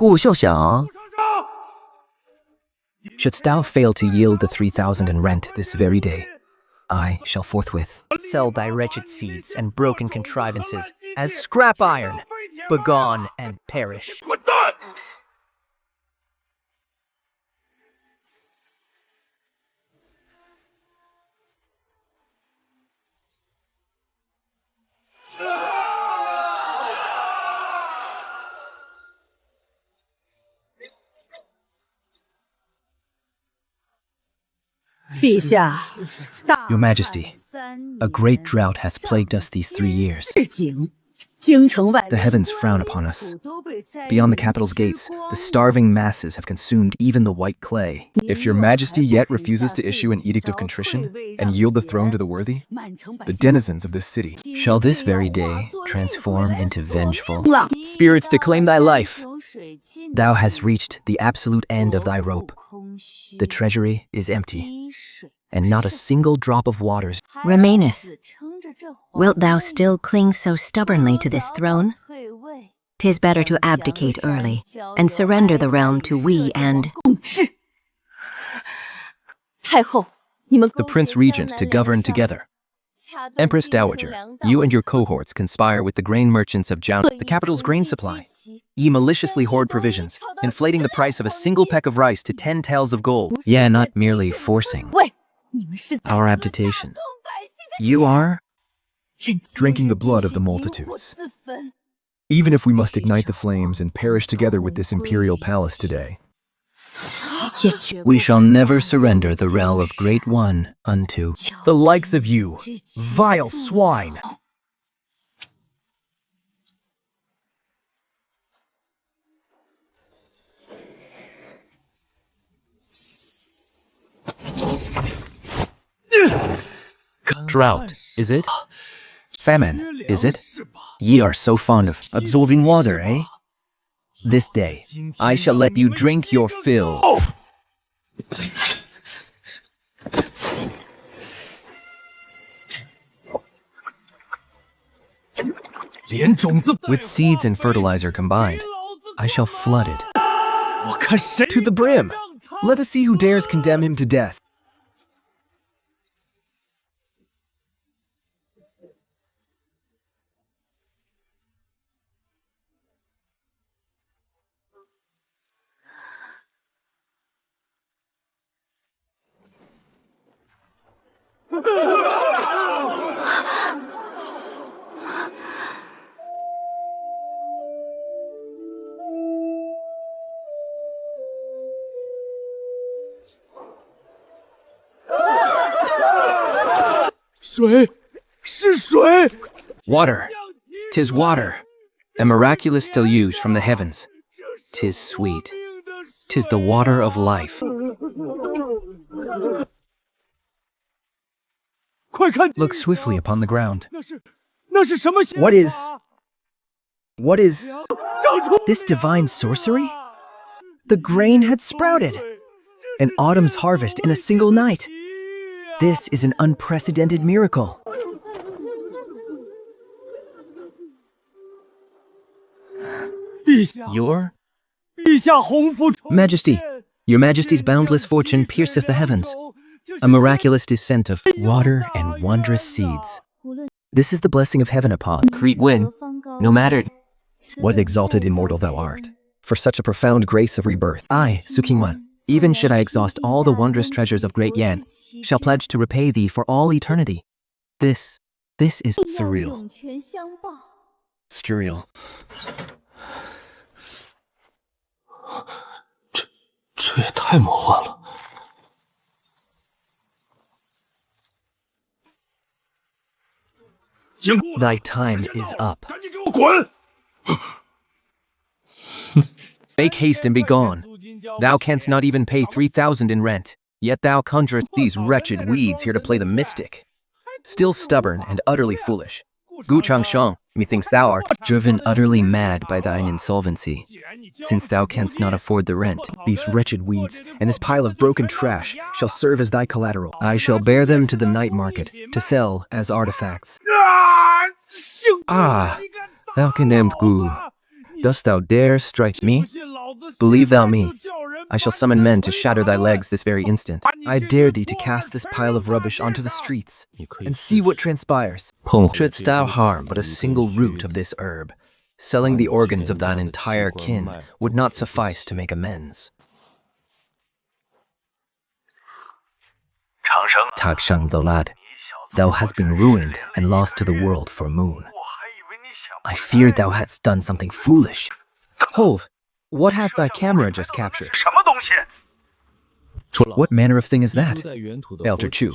顾秀祥 Shouldst thou fail to yield the 3,000 in rent this very day, I shall forthwith sell thy wretched seeds and broken contrivances as scrap iron. Begone and perish. 滚蛋！陛下， Your Majesty, a great drought hath plagued us these 3 years. 市井，京城外 The heavens frown upon us. Beyond the capital's gates, the starving masses have consumed even the white clay. If your majesty yet refuses to issue an edict of contrition and yield the throne to the worthy, the denizens of this city Shall this very day transform into vengeful spirits to claim thy life? Thou hast reached the absolute end of thy rope. The treasury is empty, and not a single drop of water remaineth. Wilt thou still cling so stubbornly to this throne? 'Tis better to abdicate early, and surrender the realm to we and the Prince Regent to govern together. Empress Dowager, you and your cohorts conspire with the grain merchants of Jiang, the capital's grain supply. Ye maliciously hoard provisions, inflating the price of a single peck of rice to 10 taels of gold. Yeah, not merely forcing our abdication. You are drinking the blood of the multitudes. Even if we must ignite the flames and perish together with this imperial palace today, we shall never surrender the realm of Great One unto The likes of you, vile swine. drought, is it? Famine, is it? Ye are so fond of absorbing water, eh? This day, I shall let you drink your fill. With seeds and fertilizer combined, I shall flood it. to the brim! Let us see who dares condemn him to death. Water! 'Tis water, a miraculous deluge from the heavens. 'Tis sweet. 'Tis the water of life. Look swiftly upon the ground. What is this divine sorcery? The grain had sprouted. An autumn's harvest in a single night. This is an unprecedented miracle. Your Majesty, your Majesty's boundless fortune pierceth the heavens. A miraculous descent of water and wondrous seeds. This is the blessing of heaven upon Crete Win, no matter what exalted immortal thou art, for such a profound grace of rebirth. I, Sukingwan, even should I exhaust all the wondrous treasures of Great Yan, shall pledge to repay thee for all eternity. This is surreal. Surreal. 这也太魔幻了。 Thy time is up. 赶紧给我滚！ Make haste and be gone. Thou canst not even pay 3,000 in rent, yet thou conjurest these wretched weeds here to play the mystic. Still stubborn and utterly foolish, Gu Changsheng, methinks thou art driven utterly mad by thine insolvency, since thou canst not afford the rent. These wretched weeds and this pile of broken trash shall serve as thy collateral. I shall bear them to the night market to sell as artifacts. Ah, thou condemned Gu, dost thou dare strike me? Believe thou me, I shall summon men to shatter thy legs this very instant. I dare thee to cast this pile of rubbish onto the streets and see what transpires. Shouldst thou harm but a single root of this herb, selling the organs of thine entire kin would not suffice to make amends. Tak Sheng, though lad, thou hast been ruined and lost to the world for moon. I feared thou hadst done something foolish. Hold, what hath thy camera just captured? What manner of thing is that? Elder Chu,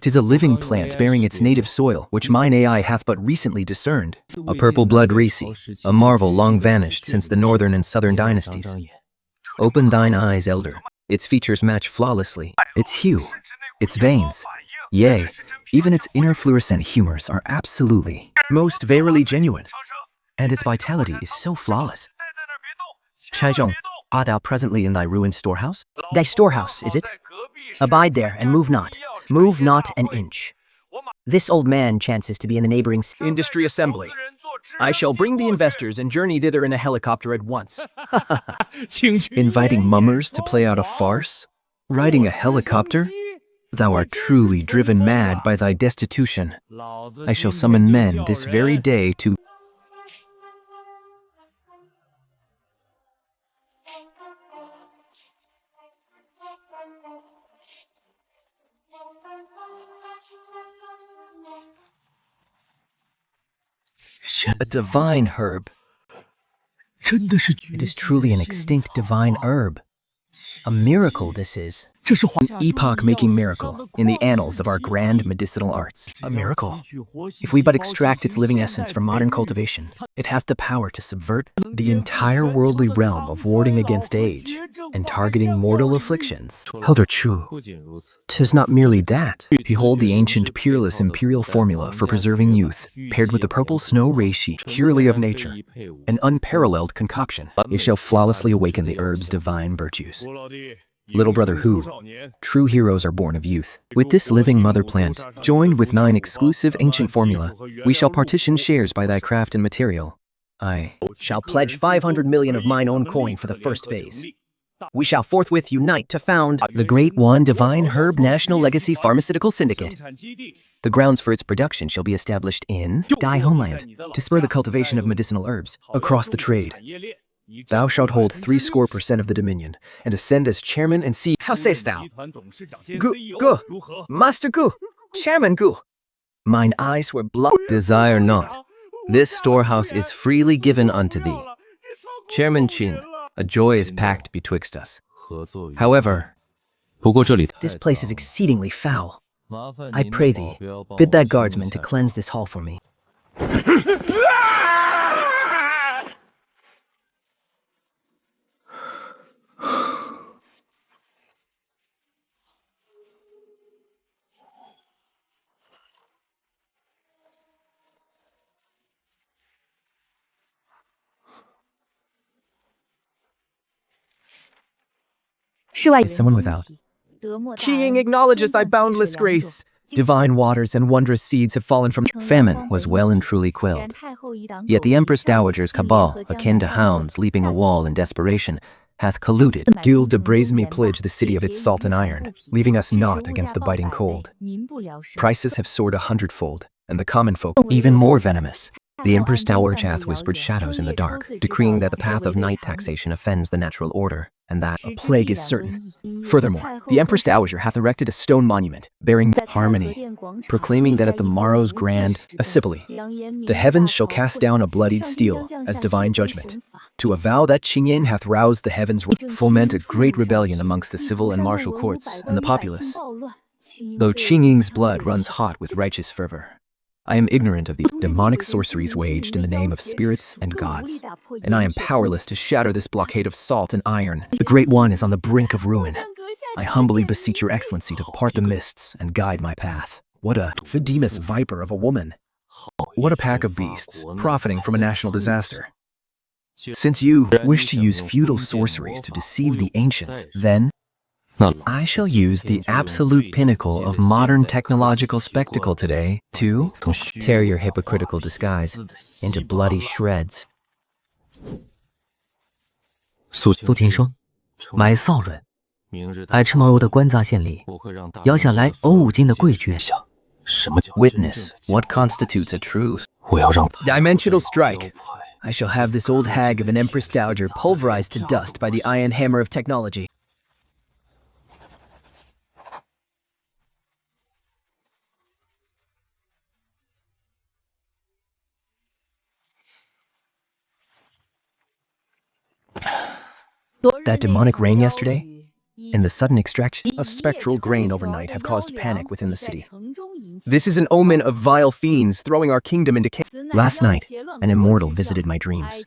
'tis a living plant bearing its native soil, which mine AI hath but recently discerned. A purple blood racy, a marvel long vanished since the northern and southern dynasties. Open thine eyes, elder. Its features match flawlessly. Its hue, its veins, yea, even its inner fluorescent humors are absolutely Most verily genuine, and its vitality is so flawless. Chaizhong, art thou presently in thy ruined storehouse? Thy storehouse, is it? Abide there and move not an inch. This old man chances to be in the neighboring Industry assembly. I shall bring the investors and journey thither in a helicopter at once. inviting mummers to play out a farce? Riding a helicopter? Thou art truly driven mad by thy destitution. I shall summon men this very day to a divine herb. It is truly an extinct divine herb. A miracle this is. An epoch-making miracle in the annals of our grand medicinal arts. A miracle. If we but extract its living essence from modern cultivation, it hath the power to subvert The entire worldly realm of warding against age and targeting mortal afflictions. Elder Chu, 'tis not merely that. Behold the ancient peerless imperial formula for preserving youth, paired with the purple snow reishi, purely of nature, an unparalleled concoction. It shall flawlessly awaken the herb's divine virtues. Little brother Hu, true heroes are born of youth. With this living mother plant, joined with 9 exclusive ancient formula, we shall partition shares by thy craft and material. I shall pledge 500 million of mine own coin for the first phase. We shall forthwith unite to found the Great One Divine Herb National Legacy Pharmaceutical Syndicate. The grounds for its production shall be established in Dai Homeland to spur the cultivation of medicinal herbs across the trade. Thou shalt hold 70% of the dominion and ascend as chairman and CEO. How sayst thou? Gu, Master Gu, Chairman Gu. Mine eyes were blood. Desire not. This storehouse is freely given unto thee. Chairman Qin, a joy is pact betwixt us. However, This place is exceedingly foul. I pray thee, bid thy guardsmen to cleanse this hall for me. is someone without? Qiying acknowledges thy boundless grace. Divine waters and wondrous seeds have fallen from famine was well and truly quelled. Yet the Empress Dowager's cabal, akin to hounds leaping a wall in desperation, hath colluded. Gul de Braisme pillage the city of its salt and iron, leaving us naught against the biting cold. Prices have soared 100-fold, and the common folk even more venomous. The Empress Dowager hath whispered shadows in the dark, decreeing that the path of night taxation offends the natural order, and that a plague is certain. Furthermore, the Empress Dowager hath erected a stone monument bearing harmony, proclaiming that at the morrow's grand assembly, the heavens shall cast down a bloodied steel as divine judgment, to avow that Qingyin hath roused the heavens, foment a great rebellion amongst the civil and martial courts and the populace. Though Qingyin's blood runs hot with righteous fervor, I am ignorant of the demonic sorceries waged in the name of spirits and gods, and I am powerless to shatter this blockade of salt and iron. The Great One is on the brink of ruin. I humbly beseech your excellency to part the mists and guide my path. What a Fidemus viper of a woman! What a pack of beasts, profiting from a national disaster. Since you wish to use feudal sorceries to deceive the ancients, then I shall use the absolute pinnacle of modern technological spectacle today to tear your hypocritical disguise into bloody shreds. 苏秦说：“买扫帚，爱吃毛油的官杂县里，摇下来欧五斤的贵爵。Witness, what constitutes a truth? 我要让 Dimensional strike. I shall have this old hag of an Empress Dowager pulverized to dust by the iron hammer of technology. That demonic rain yesterday and the sudden extraction of spectral grain overnight have caused panic within the city. This is an omen of vile fiends throwing our kingdom into chaos. Last night, an immortal visited my dreams.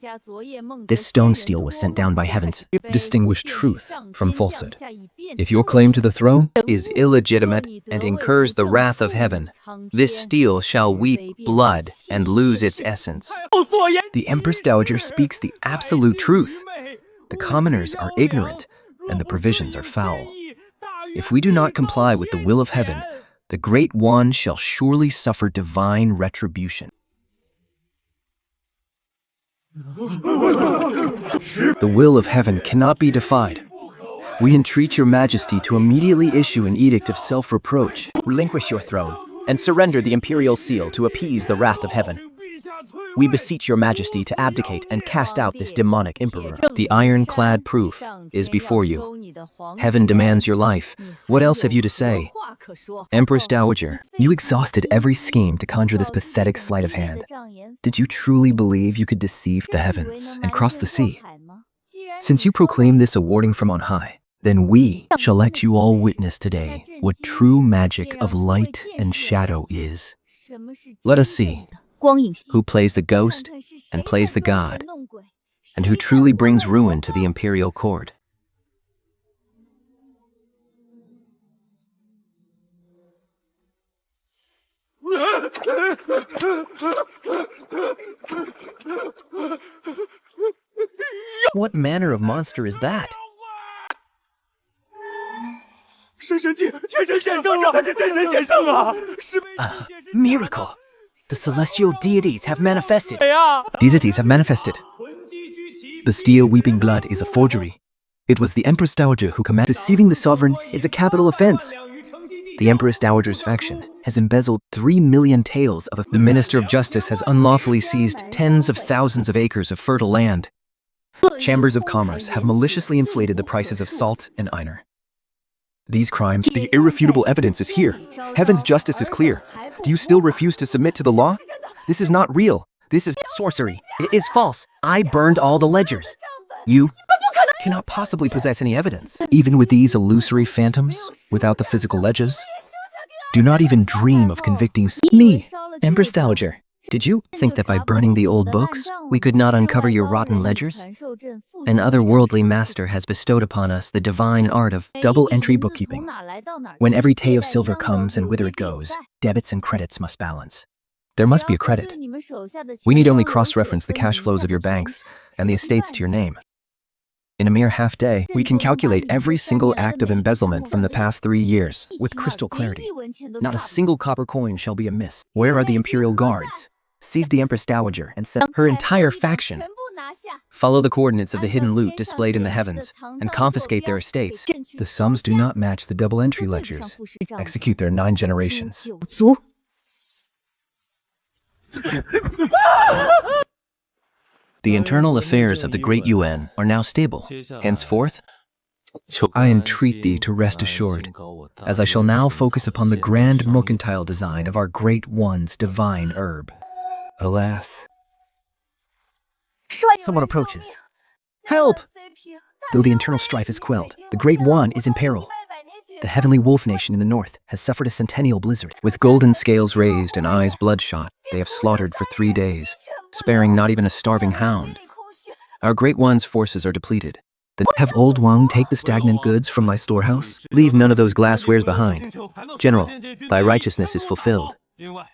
This stone steel was sent down by heaven to distinguish truth from falsehood. If your claim to the throne is illegitimate and incurs the wrath of heaven, this steel shall weep blood and lose its essence. The Empress Dowager speaks the absolute truth. The commoners are ignorant, and the provisions are foul. If we do not comply with the will of heaven, the Great One shall surely suffer divine retribution. The will of heaven cannot be defied. We entreat your majesty to immediately issue an edict of self-reproach. Relinquish your throne, and surrender the imperial seal to appease the wrath of heaven. We beseech your majesty to abdicate and cast out this demonic emperor. The ironclad proof is before you. Heaven demands your life. What else have you to say? Empress Dowager, you exhausted every scheme to conjure this pathetic sleight of hand. Did you truly believe you could deceive the heavens and cross the sea? Since you proclaim this a warning from on high, then we shall let you all witness today what true magic of light and shadow is. Let us see who plays the ghost and plays the god, and who truly brings ruin to the imperial court. What manner of monster is that? A miracle! The celestial deities have manifested. Deities have manifested. The steel weeping blood is a forgery. It was the Empress Dowager who commanded. Deceiving the sovereign is a capital offense. The Empress Dowager's faction has embezzled 3 million taels of The Minister of Justice has unlawfully seized tens of thousands of acres of fertile land. Chambers of commerce have maliciously inflated the prices of salt and iron. These crimes, the irrefutable evidence is here. Heaven's justice is clear. Do you still refuse to submit to the law? This is not real. This is sorcery. It is false. I burned all the ledgers. You cannot possibly possess any evidence. Even with these illusory phantoms, without the physical ledgers, do not even dream of convicting me, Empress Dowager. Did you think that by burning the old books, we could not uncover your rotten ledgers? An otherworldly master has bestowed upon us the divine art of double entry bookkeeping. When every tay of silver comes and whither it goes, debits and credits must balance. There must be a credit. We need only cross-reference the cash flows of your banks and the estates to your name. In a mere half day, we can calculate every single act of embezzlement from the past 3 years with crystal clarity. Not a single copper coin shall be amiss. Where are the imperial guards? Seize the Empress Dowager and set her entire faction. Follow the coordinates of the hidden loot displayed in the heavens and confiscate their estates. The sums do not match the double entry ledgers. Execute their 9 generations. The internal affairs of the Great Yuan are now stable. Henceforth, I entreat thee to rest assured, as I shall now focus upon the grand mercantile design of our Great One's divine herb. Alas. Someone approaches. Help! Though the internal strife is quelled, the Great One is in peril. The heavenly wolf nation in the north has suffered a centennial blizzard. With golden scales raised and eyes bloodshot, they have slaughtered for 3 days, sparing not even a starving hound. Our Great One's forces are depleted. Then have Old Wang take the stagnant goods from thy storehouse? Leave none of those glasswares behind. General, thy righteousness is fulfilled.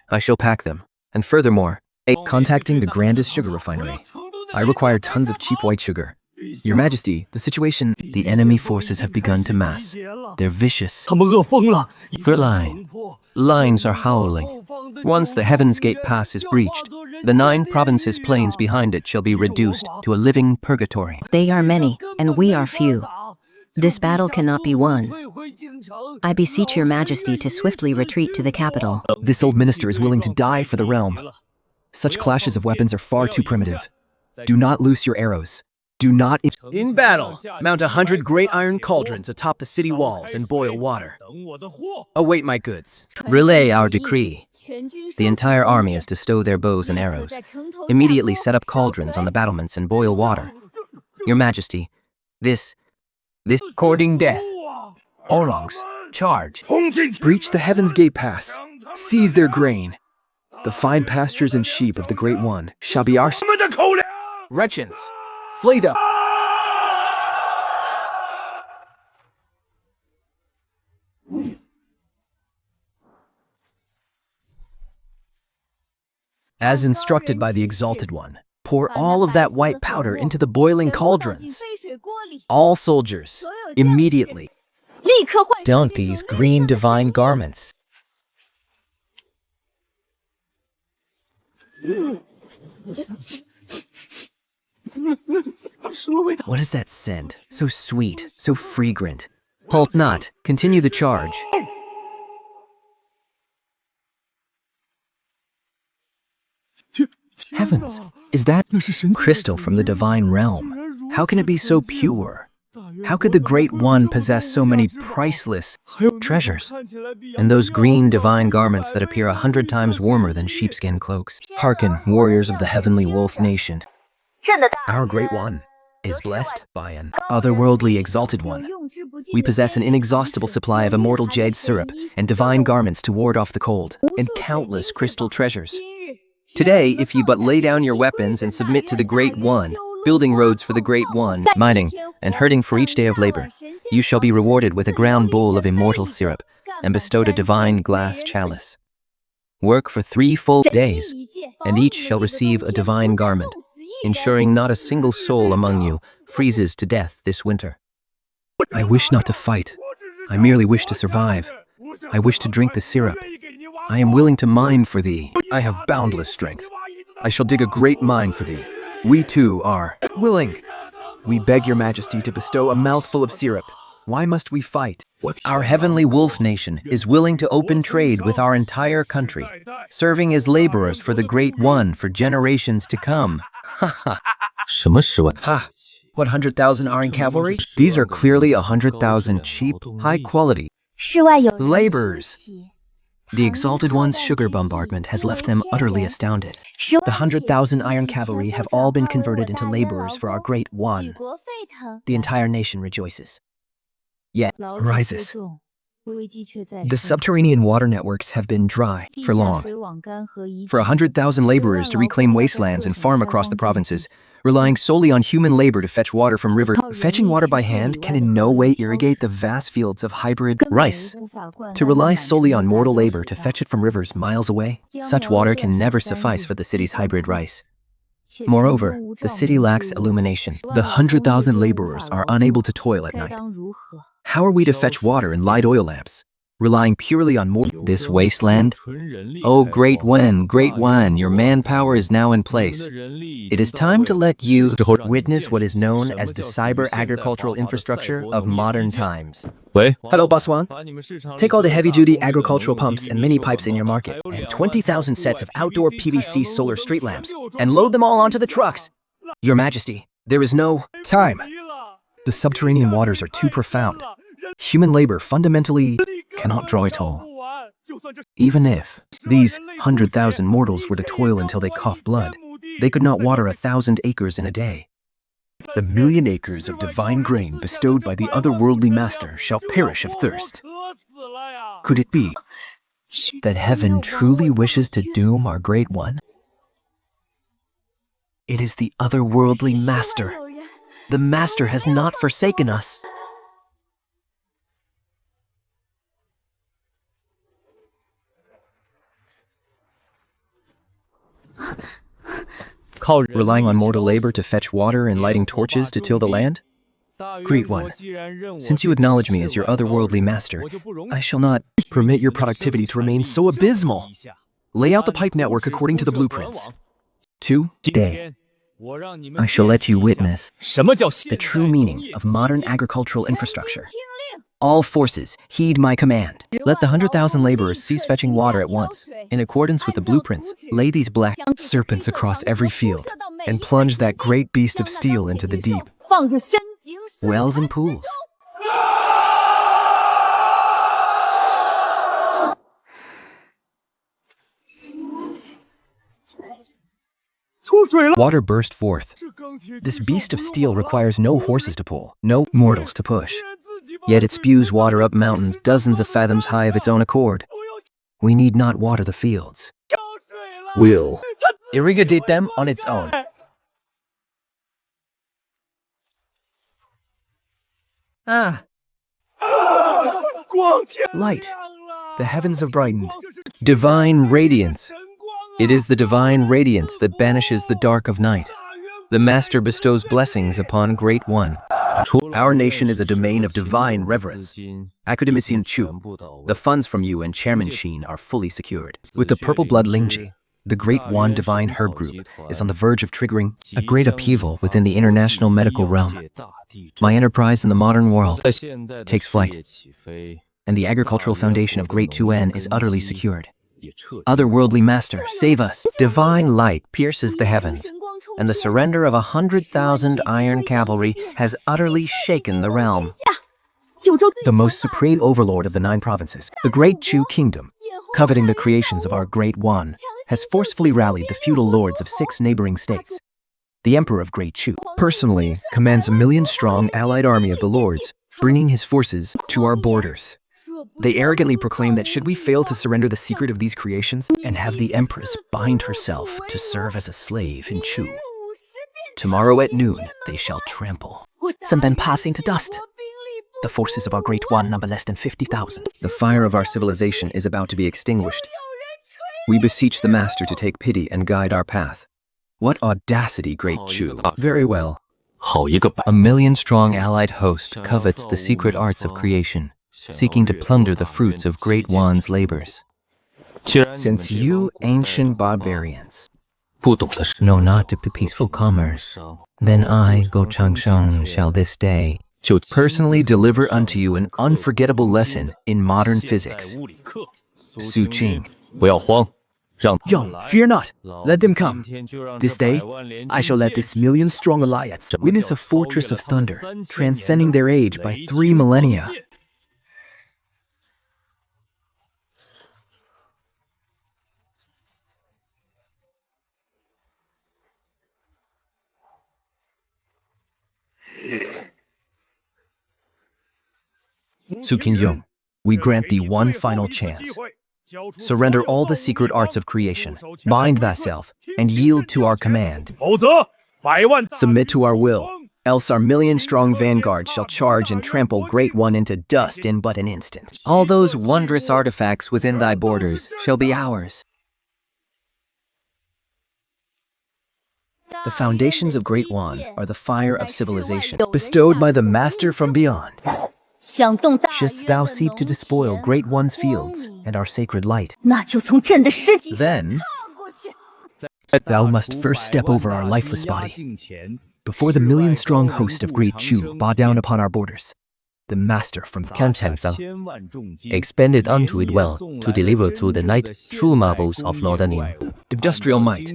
I shall pack them. And furthermore, contacting the grandest sugar refinery. I require tons of cheap white sugar. Your Majesty, the situation... The enemy forces have begun to mass. They're vicious. Their lines are howling. Once the Heaven's Gate Pass is breached, The 9 provinces' plains behind it shall be reduced to a living purgatory. They are many, and we are few. This battle cannot be won. I beseech your majesty to swiftly retreat to the capital. This old minister is willing to die for the realm. Such clashes of weapons are far too primitive. Do not loose your arrows. Do not... In battle, mount 100 great iron cauldrons atop the city walls and boil water. Await my goods. Relay our decree. The entire army is to stow their bows and arrows. Immediately set up cauldrons on the battlements and boil water. Your majesty, this... Courting death. Oolongs, charge. Breach the Heaven's Gate Pass. Seize their grain. The fine pastures and sheep of the Great One shall be ours. Wretchens, slay them. As instructed by the Exalted One, pour all of that white powder into the boiling cauldrons. All soldiers, immediately. Don't these green divine garments. What is that scent? So sweet, so fragrant. Halt not. Continue the charge. Heavens, is that crystal from the divine realm? How can it be so pure? How could the Great One possess so many priceless treasures? And those green divine garments that appear 100 times warmer than sheepskin cloaks. Hearken, warriors of the heavenly wolf nation. Our Great One is blessed by an otherworldly exalted one. We possess an inexhaustible supply of immortal jade syrup and divine garments to ward off the cold, and countless crystal treasures. Today, if you but lay down your weapons and submit to the Great One, building roads for the Great One, mining and herding for each day of labor, you shall be rewarded with a ground bowl of immortal syrup and bestowed a divine glass chalice. Work for 3 full days, and each shall receive a divine garment, ensuring not a single soul among you freezes to death this winter. I wish not to fight. I merely wish to survive. I wish to drink the syrup. I am willing to mine for thee. I have boundless strength. I shall dig a great mine for thee. We too are willing. We beg your majesty to bestow a mouthful of syrup. Why must we fight? Our heavenly wolf nation is willing to open trade with our entire country, serving as laborers for the Great One for generations to come. Ha! What 100,000 iron cavalry? These are clearly 100,000 cheap, high-quality laborers. The Exalted One's sugar bombardment has left them utterly astounded. The 100,000 iron cavalry have all been converted into laborers for our Great One. The entire nation rejoices. Yet Rises. The subterranean water networks have been dry for long. For 100,000 laborers to reclaim wastelands and farm across the provinces, relying solely on human labor to fetch water from rivers. Fetching water by hand can in no way irrigate the vast fields of hybrid rice. To rely solely on mortal labor to fetch it from rivers miles away, such water can never suffice for the city's hybrid rice. Moreover, the city lacks illumination. The 100,000 laborers are unable to toil at night. How are we to fetch water and light oil lamps, relying purely on this wasteland? Oh, Great One, your manpower is now in place. It is time to let you witness what is known as the cyber-agricultural infrastructure of modern times. Hello, Baswan. Take all the heavy-duty agricultural pumps and mini pipes in your market, and 20,000 sets of outdoor PVC solar street lamps, and load them all onto the trucks. Your Majesty, there is no time. The subterranean waters are too profound. Human labor fundamentally cannot draw a toll. Even if these 100,000 mortals were to toil until they cough blood, they could not water 1,000 acres in a day. The 1,000,000 acres of divine grain bestowed by the otherworldly master shall perish of thirst. Could it be that heaven truly wishes to doom our Great One? It is the otherworldly master. The master has not forsaken us. Relying on mortal labor to fetch water and lighting torches to till the land? Great One, since you acknowledge me as your otherworldly master, I shall not permit your productivity to remain so abysmal. Lay out the pipe network according to the blueprints. Today, I shall let you witness The true meaning of modern agricultural infrastructure. All forces, heed my command. Let the 100,000 laborers cease fetching water at once. In accordance with the blueprints, lay these black serpents across every field and plunge that great beast of steel into the deep. Wells and pools. Water burst forth. This beast of steel requires no horses to pull, no mortals to push. Yet it spews water up mountains dozens of fathoms high of its own accord. We need not water the fields. Will Irrigate them on its own. light. The heavens have brightened. divine radiance. It is the divine radiance that banishes the dark of night. The Master bestows blessings upon Great One. Our nation is a domain of divine reverence. Academician Chu, the funds from you and Chairman Sheen are fully secured. With the purple blood Lingji, the Great One Divine Herb Group is on the verge of triggering A great upheaval within the international medical realm. My enterprise in the modern world takes flight, and the agricultural foundation of Great 2N is utterly secured. Otherworldly Master, save us. Divine light pierces the heavens, and the surrender of 100,000 iron cavalry has utterly shaken the realm. The most supreme overlord of the 9 provinces, the Great Chu Kingdom, coveting the creations of our Great One, has forcefully rallied the feudal lords of 6 neighboring states. The Emperor of Great Chu Personally, commands a 1,000,000-strong allied army of the lords, bringing his forces to our borders. They arrogantly proclaim that should we fail to surrender the secret of these creations and have the Empress bind herself to serve as a slave in Chu. Tomorrow at noon, they shall trample. Some been passing to dust. The forces of our Great One number less than 50,000. The fire of our civilization is about to be extinguished. We beseech the Master to take pity and guide our path. What audacity, Great Chu! Very well. 好一个 A 1,000,000-strong allied host covets the secret arts of creation, seeking to plunder the fruits of Great One's labors. Since you ancient barbarians 不懂的是 know not of peaceful commerce, then I, Go Changsheng, shall this day personally deliver unto you an unforgettable lesson in modern physics. Su Qing. 不要慌，让 Young, fear not. Let them come. This day, I shall let this 1,000,000-strong alliance witness a fortress of thunder, transcending their age by 3 millennia. Su Qingyong, we grant thee one final chance. Surrender all the secret arts of creation, bind thyself, and yield to our command. Submit to our will, else our 1,000,000-strong vanguard shall charge and trample Great One into dust in but an instant. All those wondrous artifacts within thy borders shall be ours. The foundations of Great One are the fire of civilization, bestowed by the Master from beyond. Shouldst thou seek to despoil Great One's fields and our sacred light, then thou must first step over our lifeless body. Before the 1,000,000-strong host of Great Chu bow down upon our borders, the Master from expended unto it well to deliver to the night true marvels of Northern Yin. industrial might.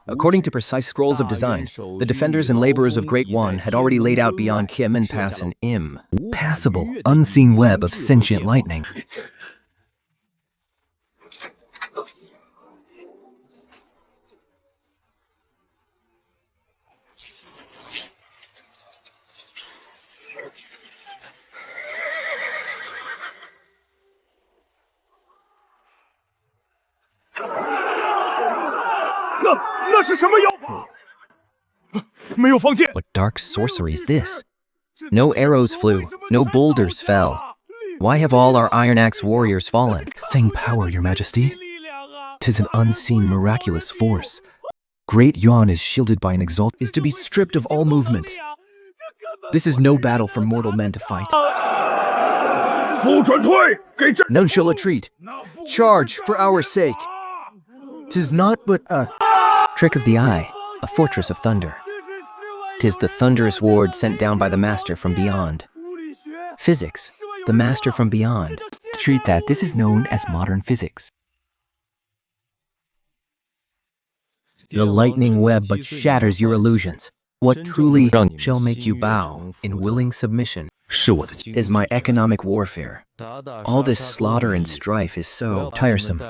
According to precise scrolls of design, the defenders and laborers of Great One had already laid out beyond Kim and Pass an impassable, unseen web of sentient lightning. What dark sorcery is this? No arrows flew, no boulders fell. Why have all our Iron Axe warriors fallen? Thing power, your majesty. 'Tis an unseen miraculous force. Great Yuan is shielded by an is to be stripped of all movement. This is no battle for mortal men to fight. None shall retreat. Charge for our sake. 'Tis not but a Trick of the eye, a fortress of thunder. 'Tis the thunderous ward sent down by the master from beyond. Physics, the master from beyond. To treat that, this is known as modern physics. The lightning web but shatters your illusions. What truly shall make you bow in willing submission 是我的 is my economic warfare. All this slaughter and strife is so tiresome.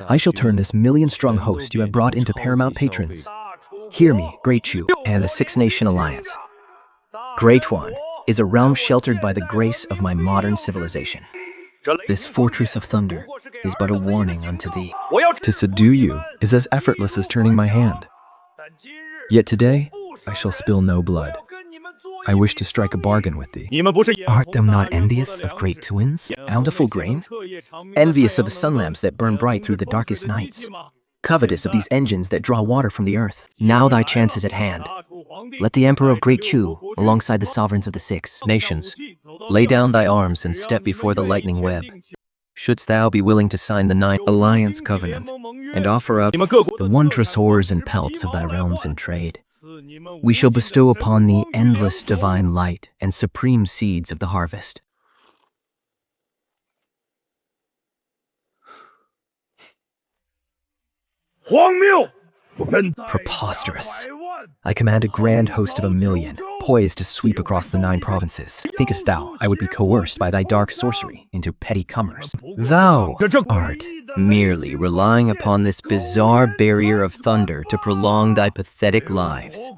I shall turn this million-strong host you have brought into paramount patrons. Hear me, Great Chu, and the Six Nation Alliance. Great One is a realm sheltered by the grace of my modern civilization. This fortress of thunder is but a warning unto thee. To subdue you is as effortless as turning my hand. Yet today, I shall spill no blood. I wish to strike a bargain with thee. Art thou not envious of great twins, bountiful grain? Envious of the sun lamps that burn bright through the darkest nights? Covetous of these engines that draw water from the earth? Now thy chance is at hand. Let the Emperor of Great Chu, alongside the sovereigns of the Six Nations, lay down thy arms and step before the lightning web. Shouldst thou be willing to sign the 9 Alliance Covenant and offer up the wondrous ores and pelts of thy realms in trade, we shall bestow upon thee endless divine light and supreme seeds of the harvest. Preposterous. I command a grand host of 1,000,000, poised to sweep across the 9 provinces. Thinkest thou I would be coerced by thy dark sorcery into petty commerce? Thou art merely relying upon this bizarre barrier of thunder to prolong thy pathetic lives.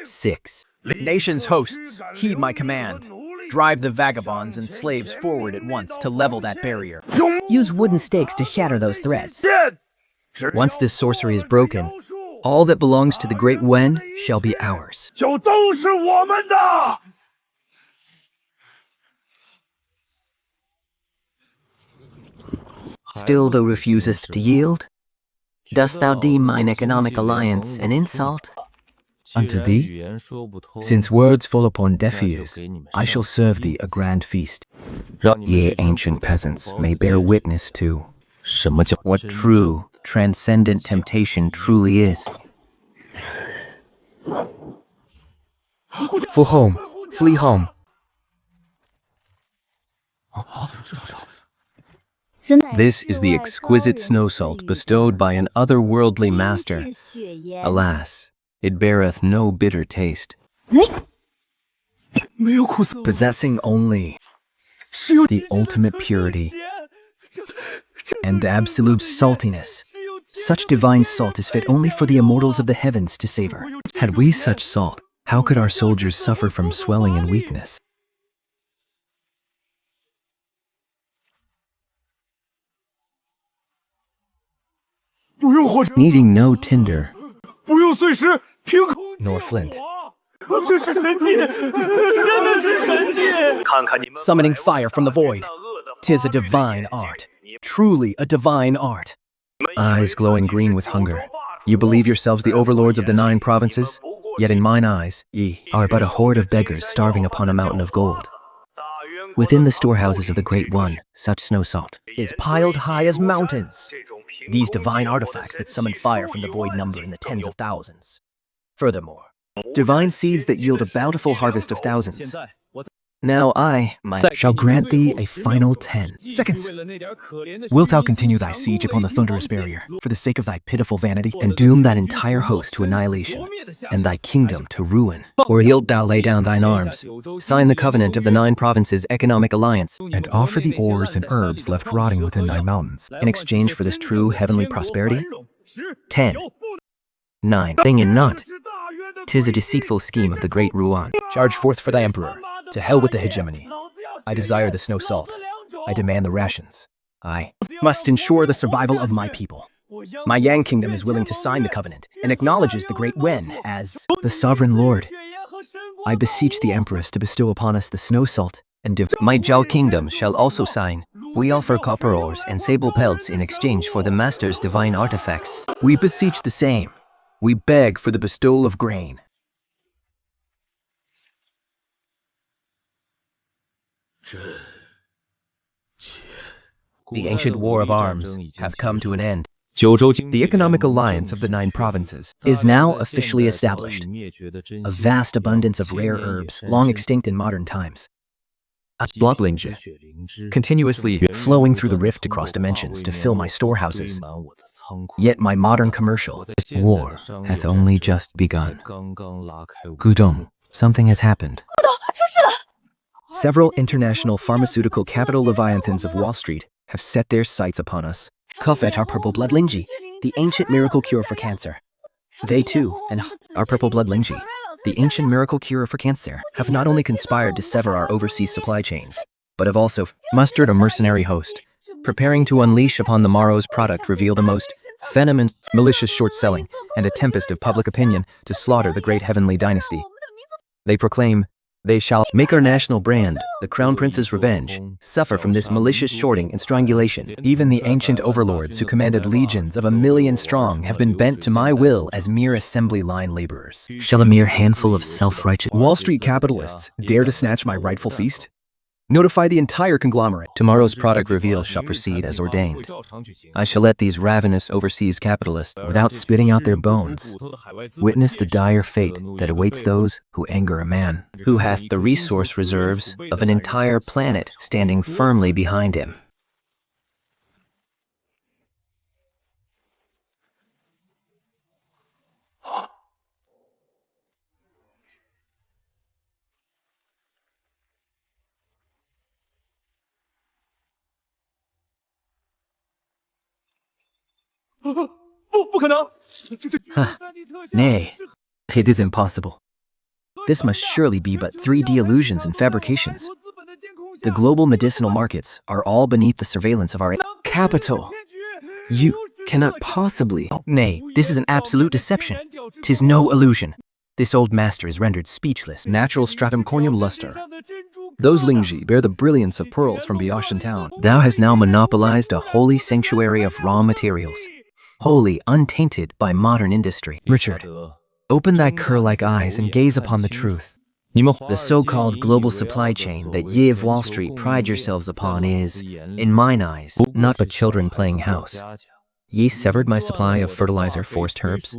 6. Nations hosts, heed my command. Drive the vagabonds and slaves forward at once to level that barrier. Use wooden stakes to shatter those threads. Once this sorcery is broken, all that belongs to the Great Wen shall be ours. Still thou refusest to yield? Dost thou deem mine economic alliance an insult? Unto thee? Since words fall upon deaf ears, I shall serve thee a grand feast. Ye ancient peasants may bear witness to what true, transcendent temptation truly is. For home, flee home. This is the exquisite snow salt bestowed by an otherworldly master. Alas, it beareth no bitter taste, possessing only the ultimate purity and absolute saltiness. Such divine salt is fit only for the immortals of the heavens to savor. Had we such salt, how could our soldiers suffer from swelling and weakness? Needing no tinder, nor flint. Summoning fire from the void. 'Tis a divine art. Truly a divine art. Eyes glowing green with hunger. You believe yourselves the overlords of the 9 provinces? Yet in mine eyes, ye are but a horde of beggars starving upon a mountain of gold. Within the storehouses of the Great One, such snow salt is piled high as mountains. These divine artifacts that summon fire from the void number in the tens of thousands. Furthermore, divine seeds that yield a bountiful harvest of thousands. Now I, shall grant thee a final 10 seconds. Wilt thou continue thy siege upon the thunderous barrier for the sake of thy pitiful vanity? and doom that entire host to annihilation, and thy kingdom to ruin? Or wilt thou lay down thine arms, sign the covenant of the 9 provinces economic alliance, And offer the ores and herbs left rotting within thy mountains? In exchange for this true heavenly prosperity? 10, 9, thing and not. 'Tis a deceitful scheme of the great Ruan. Charge forth for thy emperor. To hell with the hegemony. I desire the snow salt. I demand the rations. I Must ensure the survival of my people. My Yang kingdom is willing to sign the covenant and acknowledges the Great Wen as the sovereign lord. I beseech the Empress to bestow upon us the snow salt and my Zhao kingdom shall also sign. We offer copper ores and sable pelts in exchange for the master's divine artifacts. we beseech the same. We beg for the bestowal of grain. The ancient war of arms hath come to an end. The economic alliance of the 9 provinces is now officially established. A vast abundance of rare herbs, long extinct in modern times, continuously flowing through the rift across dimensions to fill my storehouses. Yet my modern commercial War hath only just begun. Gudong, something has happened. Several international pharmaceutical capital leviathans of Wall Street have set their sights upon us. covet our purple blood Lingji, the ancient miracle cure for cancer. They too, and Our purple blood Lingji, the ancient miracle cure for cancer, have not only conspired to sever our overseas supply chains, But have also mustered a mercenary host, preparing to unleash upon the morrow's product reveal the most venomous, malicious short selling and a tempest of public opinion to slaughter the great heavenly dynasty. They proclaim, they shall make our national brand, the Crown Prince's revenge, suffer from this malicious shorting and strangulation. Even the ancient overlords who commanded legions of 1,000,000 strong have been bent to my will as mere assembly line laborers. shall a mere handful of self-righteous Wall Street capitalists dare to snatch my rightful feast? Notify the entire conglomerate. tomorrow's product reveal shall proceed as ordained. I shall let these ravenous overseas capitalists, without spitting out their bones, witness the dire fate that awaits those who anger a man. who hath the resource reserves of an entire planet standing firmly behind him. Nay, it is impossible. This must surely be but 3D illusions and fabrications. The global medicinal markets are all beneath the surveillance of our capital. You cannot possibly. Nay, this is an absolute deception. 'Tis no illusion. This old master is rendered speechless. Natural stratum corneum luster. Those Lingji bear the brilliance of pearls from Bioshan town. Thou hast now monopolized a holy sanctuary of raw materials, wholly untainted by modern industry. Richard, open thy cur-like eyes and gaze upon the truth. The so-called global supply chain that ye of Wall Street pride yourselves upon is, in mine eyes, not but children playing house. Ye severed my supply of fertilizer forced herbs.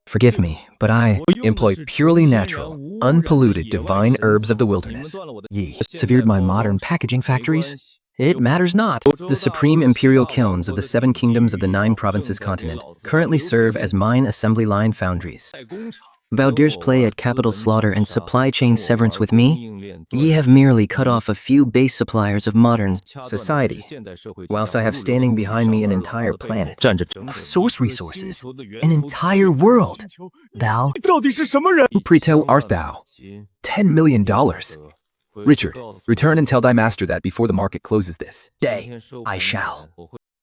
Forgive me, but I Employ purely natural, unpolluted divine herbs of the wilderness. ye severed my modern packaging factories. It matters not. The supreme imperial kilns of the 7 kingdoms of the 9 provinces continent currently serve as mine assembly line foundries. Thou darest play at capital slaughter and supply chain severance with me? Ye have merely cut off a few base suppliers of modern society, whilst I have standing behind me an entire planet of source resources, an entire world. Thou, Who preto art thou? $10 million. Richard, return and tell thy master that before the market closes this day, I shall.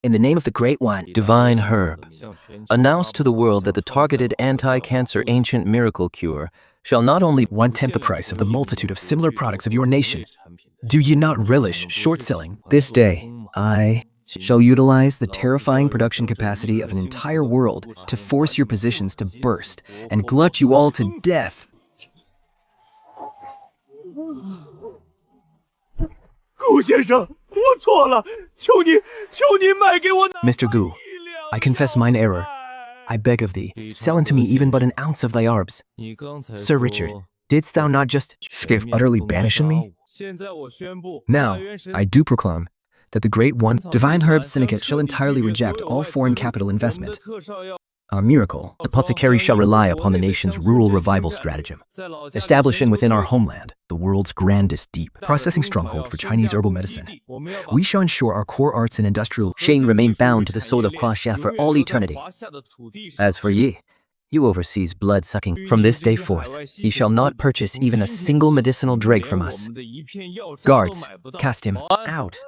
In the name of the Great One, Divine herb, announce to the world that the targeted anti-cancer ancient miracle cure shall not only 1/10 the price of the multitude of similar products of your nation. Do ye not relish short selling? this day, I shall utilize the terrifying production capacity of an entire world to force your positions to burst and glut you all to death. Mr. Gu, I confess mine error. I beg of thee, sell unto me even but an ounce of thy arbs. Sir Richard, didst thou not just Utterly banishing me? Now, I do proclaim that the Great One, Divine Herb Syndicate shall entirely reject all foreign capital investment. Our miracle, apothecary shall rely upon the nation's rural revival stratagem, establishing within our homeland the world's grandest deep processing stronghold for Chinese herbal medicine. We shall ensure our core arts and industrial Shane remain bound to the sword of Huaxia for all eternity. As for ye, you overseas blood-sucking, from this day forth, ye shall not purchase even a single medicinal dreg from us. Guards, cast him out.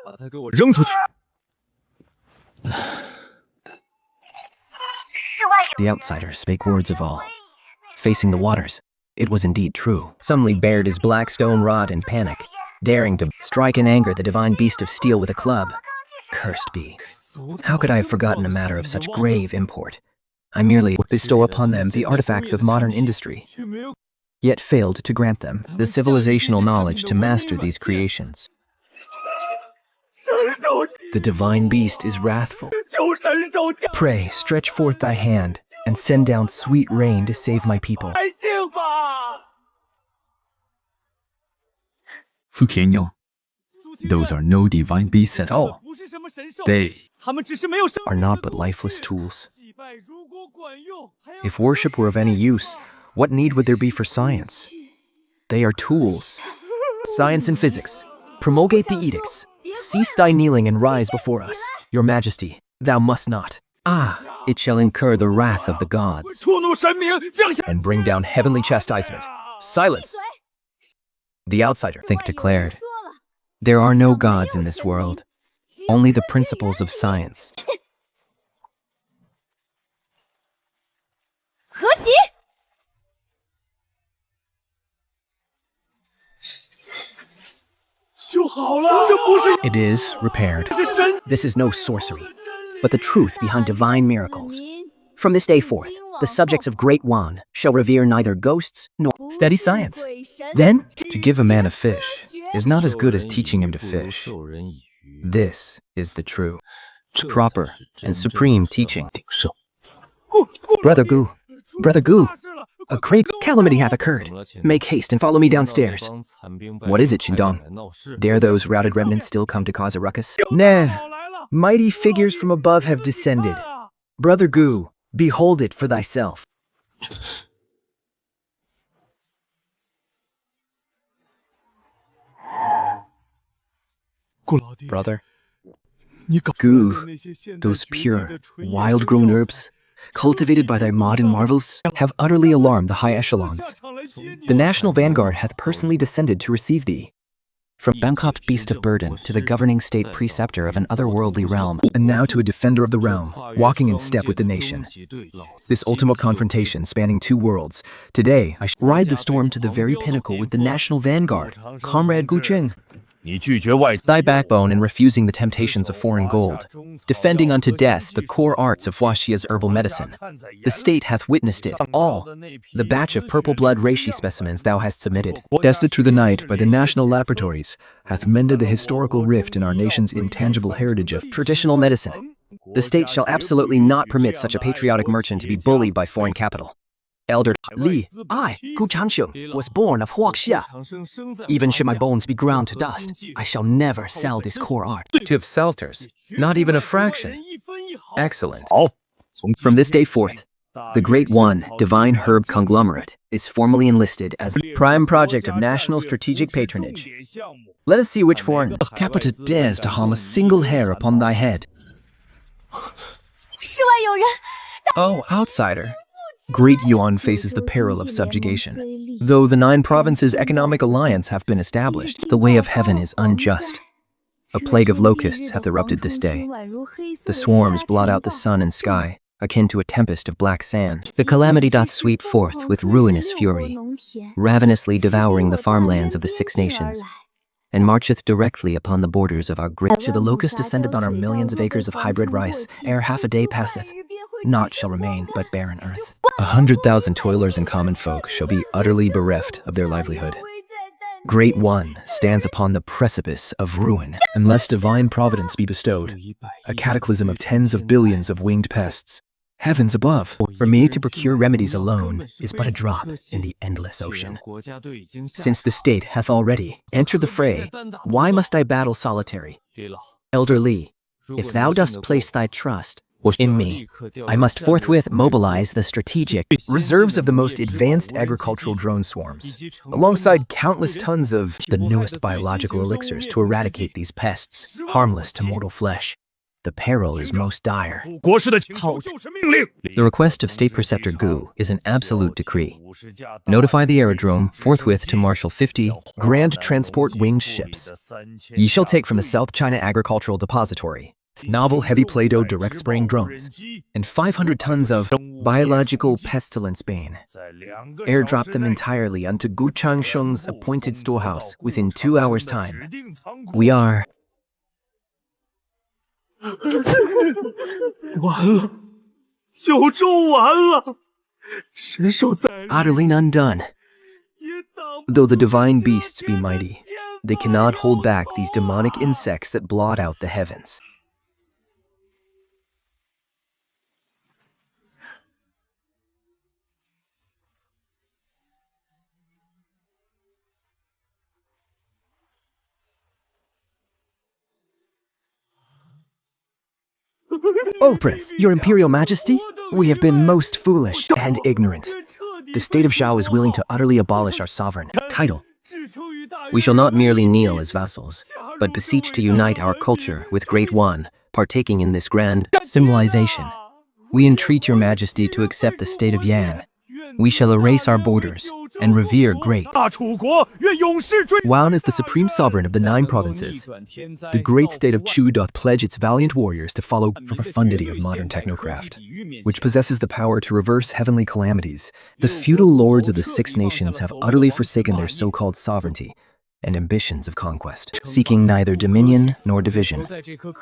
The outsider spake words of all. Facing the waters, it was indeed true. Suddenly bared his black stone rod in panic, daring to strike in anger the divine beast of steel with a club. Cursed be. How could I have forgotten a matter of such grave import? I merely bestow upon them the artifacts of modern industry, yet failed to grant them the civilizational knowledge to master these creations. The divine beast is wrathful. Pray, stretch forth thy hand, and send down sweet rain to save my people. 苏铁牛 Those are no divine beasts at all. They Are not but lifeless tools. If worship were of any use, what need would there be for science? They are tools. Science and physics, promulgate the edicts. Cease thy kneeling and rise before us. Your Majesty, thou must not. Ah, it shall incur the wrath of the gods. And bring down heavenly chastisement. Silence! The outsider. Think declared. There are no gods in this world, only the principles of science. It is repaired. This is no sorcery, but the truth behind divine miracles. From this day forth, the subjects of Great Wan shall revere neither ghosts nor steady science. Then, To give a man a fish is not as good as teaching him to fish. This is the true, proper, and supreme teaching. Brother Gu, a great calamity hath occurred. Make haste and follow me downstairs. What is it, Qingdong? Dare those routed remnants still come to cause a ruckus? Nah, mighty figures from above have descended. Brother Gu, behold it for thyself. Brother, Gu, those pure, wild-grown herbs, cultivated by thy modern marvels, have utterly alarmed the high echelons. The national vanguard hath personally descended to receive thee. From Bankrupt beast of burden to the governing state preceptor of an otherworldly realm, and now to a defender of the realm, walking in step with the nation. This ultimate confrontation spanning two worlds. Today, I ride the storm to the very pinnacle with the national vanguard, Comrade Gu Cheng. Thy backbone in refusing the temptations of foreign gold, defending unto death the core arts of Huaxia's herbal medicine. The state hath witnessed it, all. The batch of purple blood reishi specimens thou hast submitted, tested through the night by the national laboratories, hath mended the historical rift in our nation's intangible heritage of traditional medicine. The state shall absolutely not permit such a patriotic merchant to be bullied by foreign capital. Elder Li, I, Gu Changsheng, was born of Huaxia. Even should my bones be ground to dust, I shall never sell this core art. 2 psalters, not even a fraction. Excellent. From this day forth, the Great One Divine Herb Conglomerate is formally enlisted as a Prime project of national strategic patronage. Let us see which foreign capita dares to harm a single hair upon thy head. Oh, outsider. Great Yuan faces the peril of subjugation. Though the 9 provinces' economic alliance have been established, The way of heaven is unjust. A plague of locusts hath erupted this day. The swarms blot out the sun and sky, akin to a tempest of black sand. The calamity doth sweep forth with ruinous fury, ravenously devouring the farmlands of the 6 nations, and marcheth directly upon the borders of our great. should the locust descend upon our millions of acres of hybrid rice, ere half a day passeth, naught shall remain but barren earth. 100,000 toilers and common folk shall be utterly bereft of their livelihood. Great One stands upon the precipice of ruin. Unless divine providence be bestowed, a cataclysm of tens of billions of winged pests. Heavens above, for me to procure remedies alone is but a drop in the endless ocean. Since the state hath already entered the fray, why must I battle solitary? Elder Li, if thou dost place thy trust in me, I must forthwith mobilize the strategic reserves of the most advanced agricultural drone swarms, alongside countless tons of the newest biological elixirs to eradicate these pests, harmless to mortal flesh. The peril is most dire. Halt. The request of State Preceptor Gu is an absolute decree. Notify the aerodrome forthwith to marshal 50 Grand transport winged ships. Ye shall take from the South China Agricultural Depository novel heavy Play-Doh direct spraying drones and 500 tons of biological pestilence bane. Airdrop them entirely unto Gu Changsheng's appointed storehouse within 2 hours' time. We are... utterly undone. Though the divine beasts be mighty, They cannot hold back these demonic insects that blot out the heavens. Oh, Prince, your Imperial Majesty, we have been most foolish and ignorant. The state of Zhao is willing to utterly abolish our sovereign title. We shall not merely kneel as vassals, but beseech to unite our culture with Great One, partaking in this grand symbolization. We entreat your majesty to accept the state of Yan. We shall erase our borders and revere great. Wan is the supreme sovereign of the 9 provinces. The great state of Chu doth pledge its valiant warriors to follow the profundity of modern technocraft, which possesses the power to reverse heavenly calamities. The feudal lords of the 6 nations have utterly forsaken their so-called sovereignty and ambitions of conquest, seeking neither dominion nor division.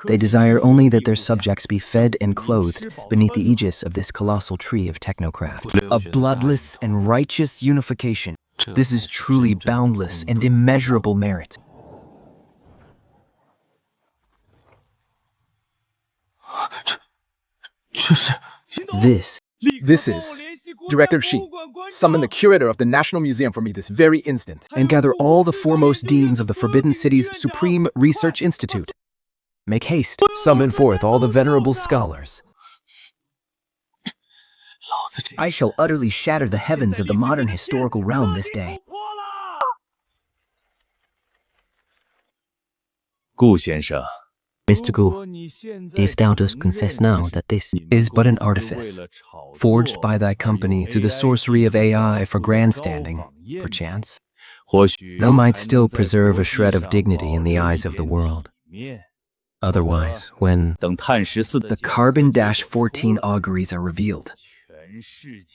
They desire only that their subjects be fed and clothed beneath the aegis of this colossal tree of technocraft. A bloodless and righteous unification. This is truly boundless and immeasurable merit. This is Director Xi. Summon the curator of the National Museum for me this very instant, and gather all the foremost deans of the Forbidden City's Supreme Research Institute. make haste. Summon forth all the venerable scholars. I shall utterly shatter the heavens of the modern historical realm this day. 顾先生， Mr. Gu, if thou dost confess now that this is but an artifice, forged by thy company through the sorcery of AI for grandstanding, perchance, 或许 thou might still preserve a shred of dignity in the eyes of the world. Otherwise, when 等碳14的 The Carbon-14 auguries are revealed.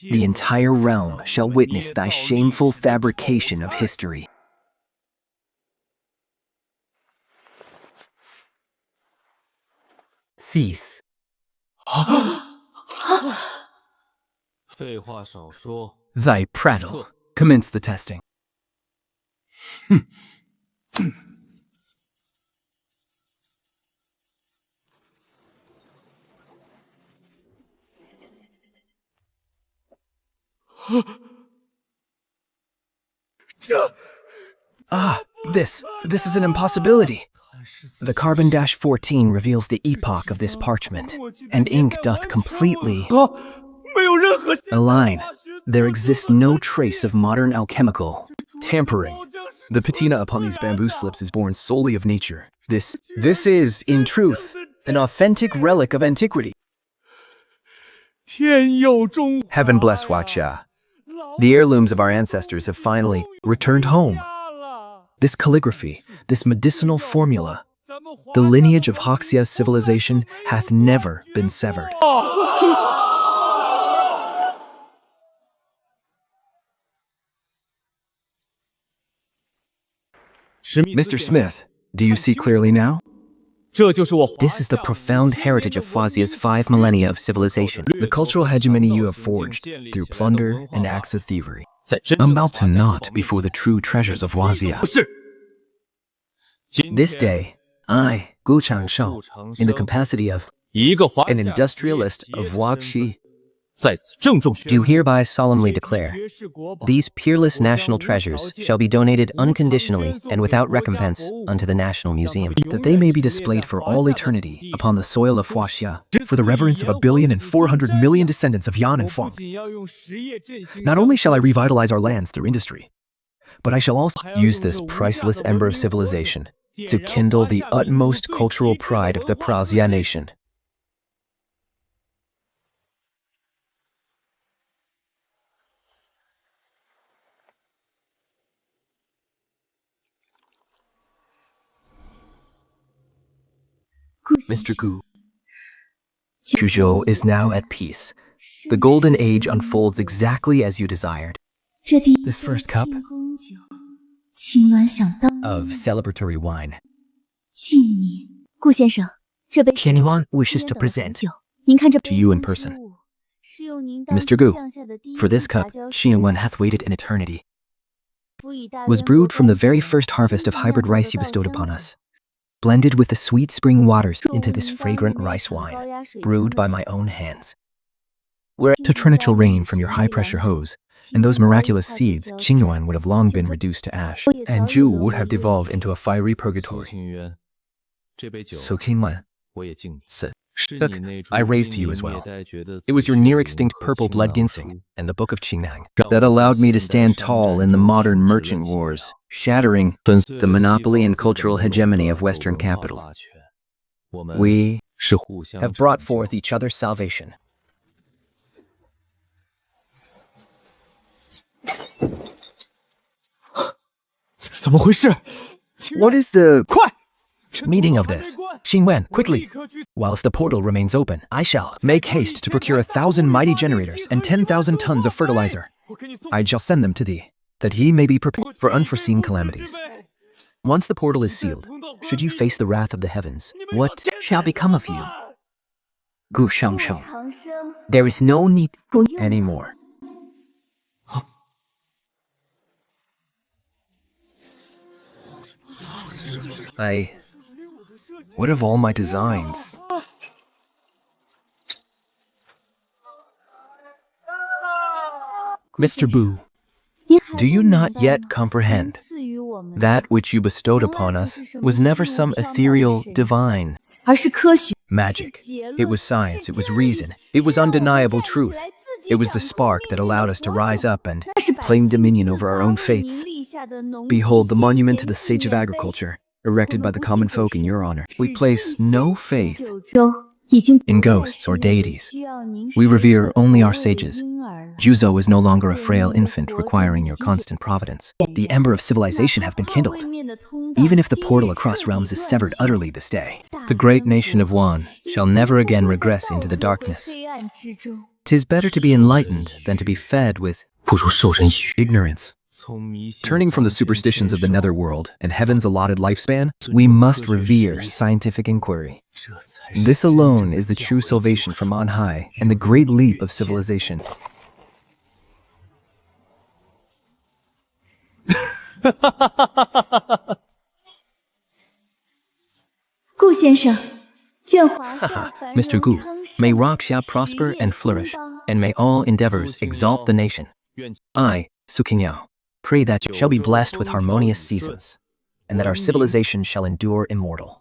The entire realm shall witness thy shameful fabrication of history. cease. 废话少说， Thy prattle. Commence the testing. This is an impossibility. The Carbon-14 reveals the epoch of this parchment, and ink doth completely align. There exists no trace of modern alchemical Tampering. The patina upon these bamboo slips is born solely of nature. This is, in truth, an authentic relic of antiquity. Heaven bless Huaxia. The heirlooms of our ancestors have finally returned home. This calligraphy, this medicinal formula, the lineage of Hoxia's civilization hath never been severed. Mr. Smith, do you see clearly now? This is the profound heritage of Huaxia's 5 millennia of civilization. The cultural hegemony you have forged through plunder and acts of thievery 在真 amount to naught before the true treasures of Huaxia. This day, I, Gu Changshou, in the capacity of 一个华 an industrialist of Huaxi, 在此郑重宣 Do hereby solemnly declare, these peerless national treasures shall be donated unconditionally and without recompense unto the National Museum. that they may be displayed for all eternity upon the soil of Huaxia, for the reverence of 1,400,000,000 descendants of Yan and Feng. Not only shall I revitalize our lands through industry, but I shall also use this priceless ember of civilization to kindle the utmost cultural pride of the Prazia nation. Mr. Gu, Chuzhou is now at peace. The golden age unfolds exactly as you desired. This first cup of celebratory wine, 顾先生，这杯 Qianyuan wishes to present 您看这 to you in person. 是用您当 Mr. Gu, 降下的第一 For this cup, 杂交 Qianyuan hath waited an eternity. was brewed from the very first harvest of hybrid rice you bestowed upon us, blended with the sweet spring waters into this fragrant rice wine, brewed by my own hands. were to torrential rain from your high-pressure hose, and those miraculous seeds, Qingyuan would have long been reduced to ash. And Zhu would have devolved into a fiery purgatory. So Qingwan, look, I raised to you as well. It was your near-extinct purple blood ginseng and the Book of Qingnang that allowed me to stand tall in the modern merchant wars, shattering the monopoly and cultural hegemony of Western capital. We Have brought forth each other's salvation. What is the Meeting of this. Xingwen, quickly! Whilst the portal remains open, I shall make haste to procure 1,000 mighty generators and 10,000 tons of fertilizer. I shall send them to thee, that he may be prepared for unforeseen calamities. Once the portal is sealed, should you face the wrath of the heavens, what shall become of you? Gu Shangsheng. There is no need anymore. What of all my designs? Mr. Bu, Do you not yet comprehend? That which you bestowed upon us was never some ethereal divine magic. It was science, it was reason, it was undeniable truth. It was the spark that allowed us to rise up and Claim dominion over our own fates. Behold the monument to the sage of agriculture, erected by the common folk in your honor. we place no faith in ghosts or deities. We revere only our sages. Juzo is no longer a frail infant requiring your constant providence. the ember of civilization have been kindled. Even if the portal across realms is severed utterly this day, The great nation of Wan shall never again regress into the darkness. 'Tis better to be enlightened than to be fed with Ignorance. Turning from the superstitions of the netherworld and heaven's allotted lifespan, we must revere scientific inquiry. This alone is the true salvation from on high and the great leap of civilization. Mr. Gu, may Raksha prosper and flourish, and may all endeavors exalt the nation. I, Su Qingyao, pray that shall be blessed with harmonious seasons, and that our civilization shall endure immortal.